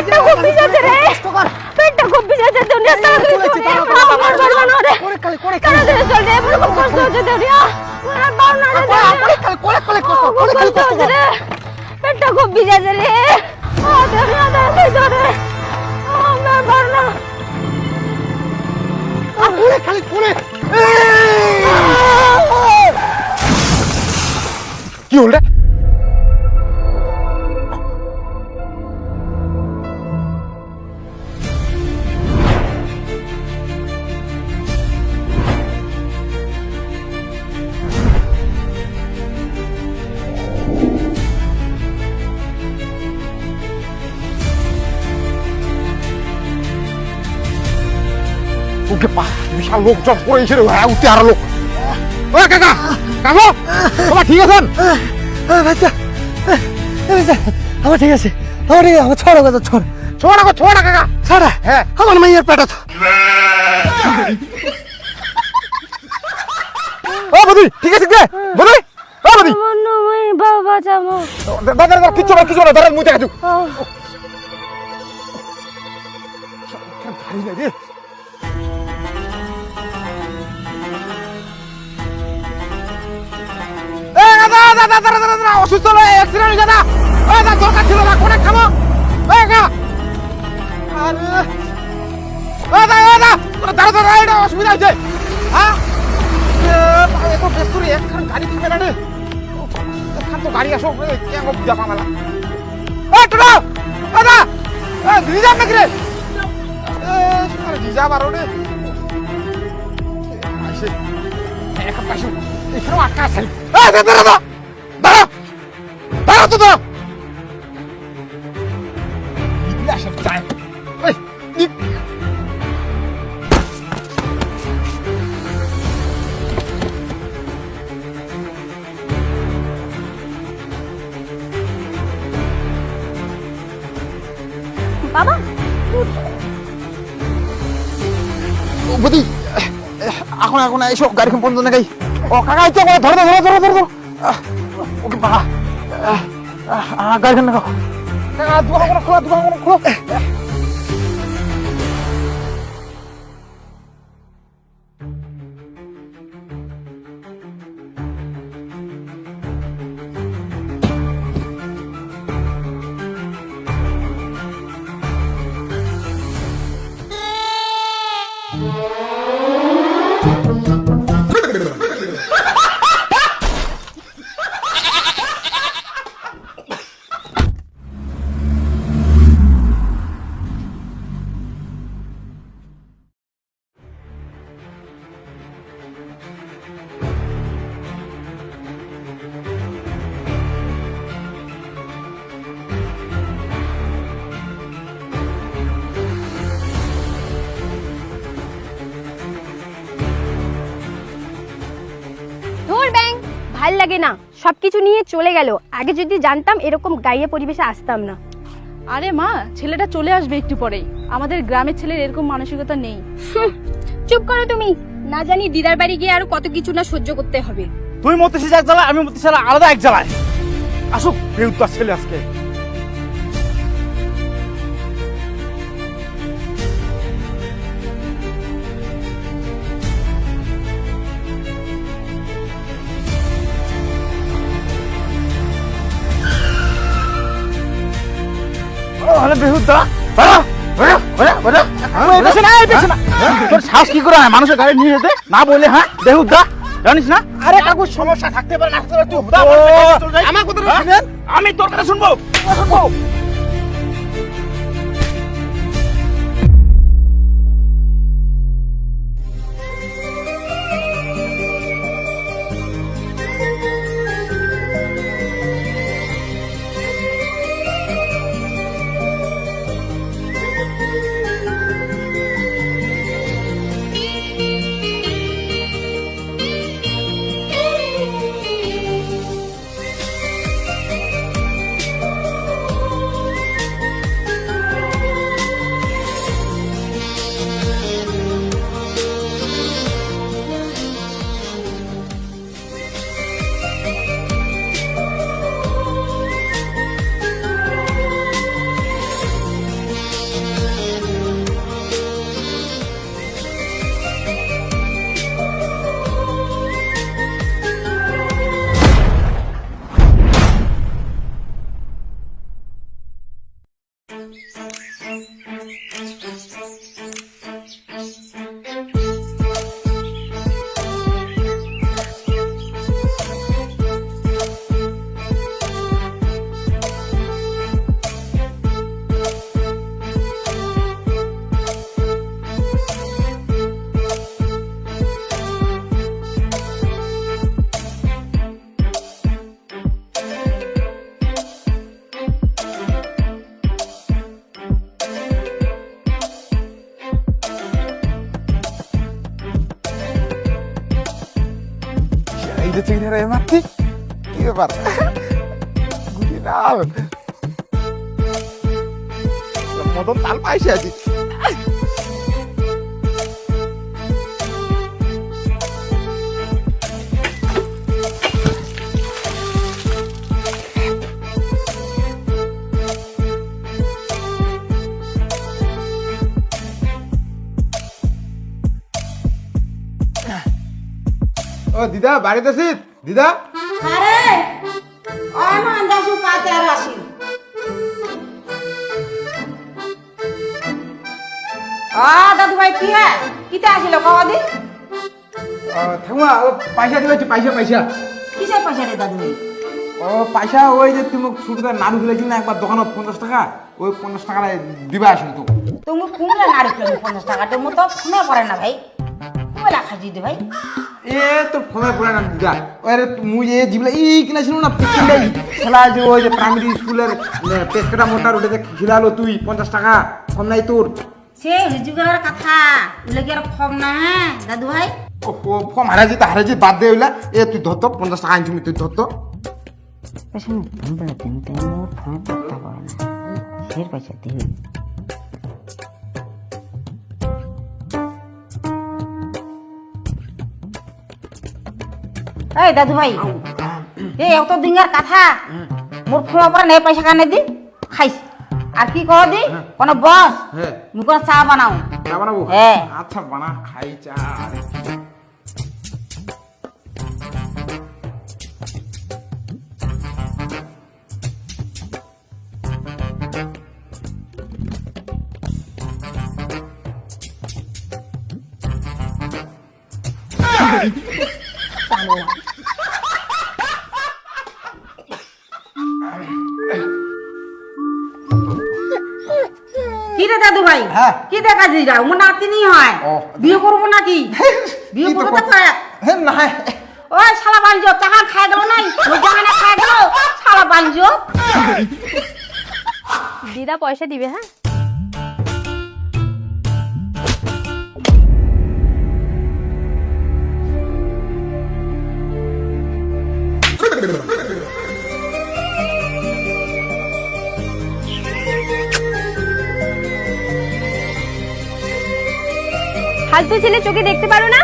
পেটটা খুব বিজাতে রে পেটটা খুব বিজাতে দুনিয়া তাড়াতাড়ি চল আমার বাবা না রে তাড়াতাড়ি চল রে বড় কষ্ট হচ্ছে দুনিয়া আমার বাবা না রে পেটটা খুব বিজাতে রে দুনিয়া তাড়াতাড়ি চল রে আমার বাবা না কি হল রে ওকে পা বিশাল লোকজন পড়েছে রে উঠতে আর লোক ও কাকা কাকা তোমার ঠিক আছেন বাচ্চা আমার ঠিক আছে আমার ছড়া কথা ছোড়া কাকা ছড়া হ্যাঁ আমার মাইয়ের পেটা তো ও বদি ঠিক আছে কে বদি ও বদি মন্নু মই বাবা জামো দাদা কিছু না দাদা মুই দেখাচ্ছি ভারী লাগে দাদা অসুস্থ নয় অ্যাক্সিডেন্ট হয়েছে দাদা দরকার ছিল না কোনে খাবো দাদা এটা অসুবিধা হয়েছে হ্যাঁ এত ব্যস্ত রে একখান গাড়ি কিনবে না রে একখান তো গাড়ি আসো কেন বুঝা পামেলা টোটো দাদা রিজার্ভ নাকি রে রিজার্ভ আরো রে এখন পাইছো এখানেও আটকা আছে দাদা দাঁড়া তো দাঁড়া বাবা বদি এখন এসো গাড়ি পর্যন্ত নাকি ও কাকা ইচ্ছে ধরো ওকে বাবা গাড়ি না দোকান খোলো ভাল লাগে না সবকিছু নিয়ে চলে গেল আগে যদি জানতাম এরকম গাইয়ে পরিবেশে আসতাম না আরে মা ছেলেটা চলে আসবে একটু পরেই আমাদের গ্রামের ছেলের এরকম মানসিকতা নেই চুপ করো তুমি না জানি দিদার বাড়ি গিয়ে আরো কত কিছু না সহ্য করতে হবে তুই মতেছিস এক জ্বালা আমি মতেছি আলাদা এক জ্বালায় আসুক বেউতার ছেলে আজকে বেহুদা তোর সাহস কি করে মানুষের গাড়ি নিয়ে যেতে না বলে হ্যাঁ বেহুদা জানিস না আরে কাকু সমস্যা থাকতে পারে না আমার কথা শুনেন আমি তোর কথা শুনবো হয়েছে রে মাতি কি ব্যাপার গুলি নাও মদন তাল পাইছে আছি ও দিদা বাড়িতে আছিস দিদা আরে অনন্দা সুকাতে আর আসি দাদু ভাই কি হ্যাঁ কিতে আসিল কদি ঠাকুমা ও পয়সা দিয়েছি পয়সা পয়সা কিসের পয়সা রে দাদু ভাই ও পয়সা ওই যে তুমি ছোটদের নাড়ু দিলেছি না একবার দোকানত 50 টাকা ওই 50 টাকা দিবা আসলে তো তুমি কুমলা নাড়ি ফেলো 50 টাকা তো মতো ফোনে পড়ে না ভাই কুমলা খাজি দে ভাই এ তো ফোনে পড়ে না দিদা ওরে মুই যে জিবলা ই কিনেছিল না পিকিলাই খেলা যে ওই যে প্রাইমারি স্কুলের পেস্টটা মোটার উঠে খিলালো তুই 50 টাকা কম নাই তোর সে রিজুগার কথা উলে কি আর কম না হ্যাঁ দাদু ভাই ও ফর্ম হারাজি বাদ দে ওইলা এ তুই ধরতো 50 টাকা আনছি তুই ধরতো পয়সা না ফোন পড়ে তুমি তো ফোন করতে পারো না ফের পয়সা দিবি এই দাদু ভাই এই অত দিনকার কথা মোর ফোন পরে নে পয়সা কানে দি খাইস আর কি কর দি কোন বস হ্যাঁ মুখ চা বানাও চা বানাবো হ্যাঁ। আচ্ছা বানা খাই চা আরে কি রে দাদু ভাই হ্যাঁ। কি দেখা যাই ও নাতিনি হয় ও। বিয়ে করবো নাকি বিয়ে কি তো করবো তো কর- কয়েক হ্যাঁ না ওই শালা বাঞ্জ চাহা খাই গেল নাই ওই জাহানে খাই গেল শালা বাঞ্জ দিদা পয়সা দিবে হ্যাঁ ফালতু ছেলে চোখে দেখতে পারো না